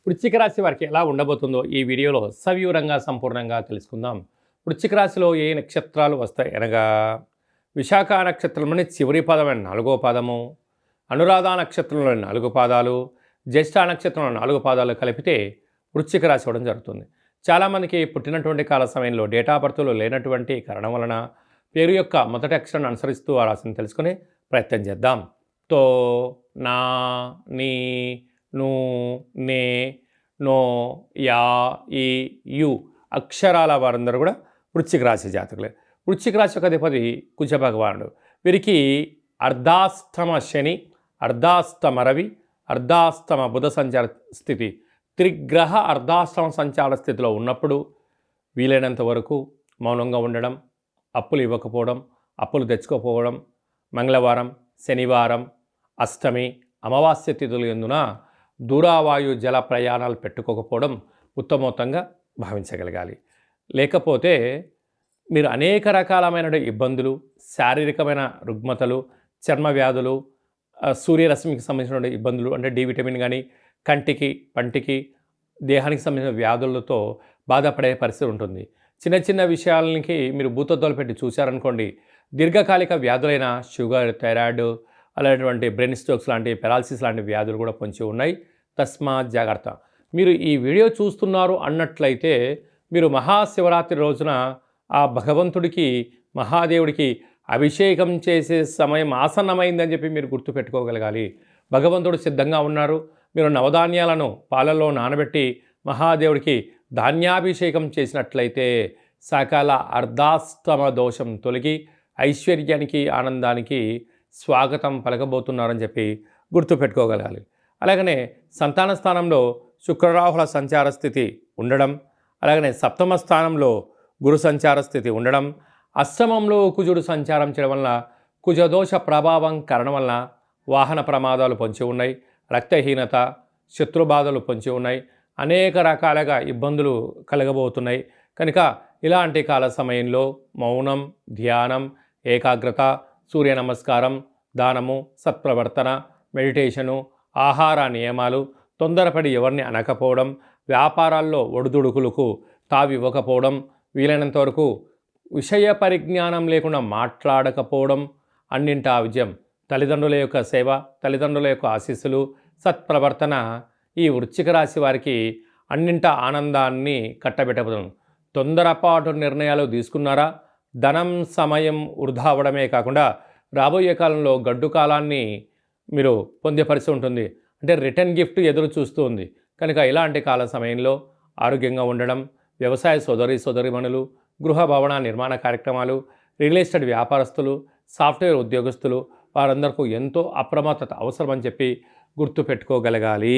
వృశ్చిక రాశి వారికి ఎలా ఉండబోతుందో ఈ వీడియోలో సవివరంగా సంపూర్ణంగా తెలుసుకుందాం. వృశ్చిక రాశిలో ఏ నక్షత్రాలు వస్తాయి అనగా విశాఖ నక్షత్రంలోని చివరి పాదమైన 4వ పాదము, అనురాధ నక్షత్రంలోని 4 పాదాలు, జ్యేష్ఠ నక్షత్రంలో 4 పాదాలు కలిపితే వృశ్చిక రాశి అవ్వడం జరుగుతుంది. చాలామందికి పుట్టినటువంటి కాల సమయంలో డేటా బర్త్లో లేనటువంటి కారణం వలన పేరు యొక్క మొదటి అక్షరాన్ని అనుసరిస్తూ ఆ రాశిని తెలుసుకునే ప్రయత్నం చేద్దాం. తో, నా, నీ, ను, నే, నో, యా, ఈ, యు అక్షరాల వారందరూ కూడా వృశ్చిక రాశి జాతకులే. వృశ్చిక రాశి యొక్క అధిపతి కుజ భగవానుడు. వీరికి అర్ధాష్టమ శని, అర్ధాష్టమ రవి, అర్ధాష్టమ బుధ సంచార స్థితి, త్రిగ్రహ అర్ధాష్టమ సంచార స్థితిలో ఉన్నప్పుడు వీలైనంత వరకు మౌనంగా ఉండడం, అప్పులు ఇవ్వకపోవడం, అప్పులు తెచ్చుకోకపోవడం, మంగళవారం, శనివారం, అష్టమి, అమావాస్య తిథులు ఎందున దూరావాయు జల ప్రయాణాలు పెట్టుకోకపోవడం ఉత్తమోత్తంగా భావించగలగాలి. లేకపోతే మీరు అనేక రకాలమైన ఇబ్బందులు, శారీరకమైన రుగ్మతలు, చర్మ వ్యాధులు, సూర్యరశ్మికి సంబంధించిన ఇబ్బందులు అంటే డి విటమిన్ కానీ కంటికి, పంటికి, దేహానికి సంబంధించిన వ్యాధులతో బాధపడే పరిస్థితి ఉంటుంది. చిన్న చిన్న విషయాలకి మీరు భూతద్దాలు పెట్టి చూశారనుకోండి, దీర్ఘకాలిక వ్యాధులైన షుగర్, థైరాయిడ్, అలాంటి బ్రెయిన్ స్ట్రోక్స్ లాంటి, పెరాలసిస్ లాంటి వ్యాధులు కూడా పొంచి ఉన్నాయి. తస్మాత్ జాగ్రత్త. మీరు ఈ వీడియో చూస్తున్నారు అన్నట్లయితే మీరు మహాశివరాత్రి రోజున ఆ భగవంతుడికి, మహాదేవుడికి అభిషేకం చేసే సమయం ఆసన్నమైందని చెప్పి మీరు గుర్తుపెట్టుకోగలగాలి. భగవంతుడు సిద్ధంగా ఉన్నారు. మీరు నవధాన్యాలను పాలల్లో నానబెట్టి మహాదేవుడికి ధాన్యాభిషేకం చేసినట్లయితే సకల అర్ధాష్టమ దోషం తొలగి ఐశ్వర్యానికి, ఆనందానికి స్వాగతం పలకబోతున్నారని చెప్పి గుర్తుపెట్టుకోగలగాలి. అలాగనే సంతాన స్థానంలో శుక్రరాహుల సంచార స్థితి ఉండడం, అలాగనే సప్తమ స్థానంలో గురు సంచార స్థితి ఉండడం, అష్టమంలో కుజుడు సంచారం చేయడం వల్ల కుజదోష ప్రభావం కారణం వలన వాహన ప్రమాదాలు పొంచి ఉన్నాయి, రక్తహీనత, శత్రుబాధలు పొంచి ఉన్నాయి, అనేక రకాలుగా ఇబ్బందులు కలగబోతున్నాయి. కనుక ఇలాంటి కాల సమయంలో మౌనం, ధ్యానం, ఏకాగ్రత, సూర్య నమస్కారం, దానము, సత్ప్రవర్తన, మెడిటేషను, ఆహార నియమాలు, తొందరపడి ఎవరిని అనకపోవడం, వ్యాపారాల్లో ఒడిదుడుకులకు తావివ్వకపోవడం, వీలైనంత వరకు విషయ పరిజ్ఞానం లేకుండా మాట్లాడకపోవడం, అన్నింటా విజయం. తల్లిదండ్రుల యొక్క సేవ, తల్లిదండ్రుల యొక్క ఆశీస్సులు, సత్ప్రవర్తన ఈ వృశ్చిక రాశి వారికి అన్నింటా ఆనందాన్ని కట్టబెట్టబోతుంది. తొందరపాటు నిర్ణయాలు తీసుకున్నారా, ధనం, సమయం వృధా అవ్వడమే కాకుండా రాబోయే కాలంలో గడ్డు కాలాన్ని మీరు పొందే పరిస్థితి ఉంటుంది. అంటే రిటర్న్ గిఫ్ట్ ఎదురు చూస్తూ ఉంది. కనుక ఇలాంటి కాల సమయంలో ఆరోగ్యంగా ఉండడం, వ్యవసాయ సోదరీమణులు, గృహ భవన నిర్మాణ కార్యక్రమాలు, రియల్ ఎస్టేట్ వ్యాపారస్తులు, సాఫ్ట్వేర్ ఉద్యోగస్తులు వారందరికీ ఎంతో అప్రమత్తత అవసరమని చెప్పి గుర్తుపెట్టుకోగలగాలి.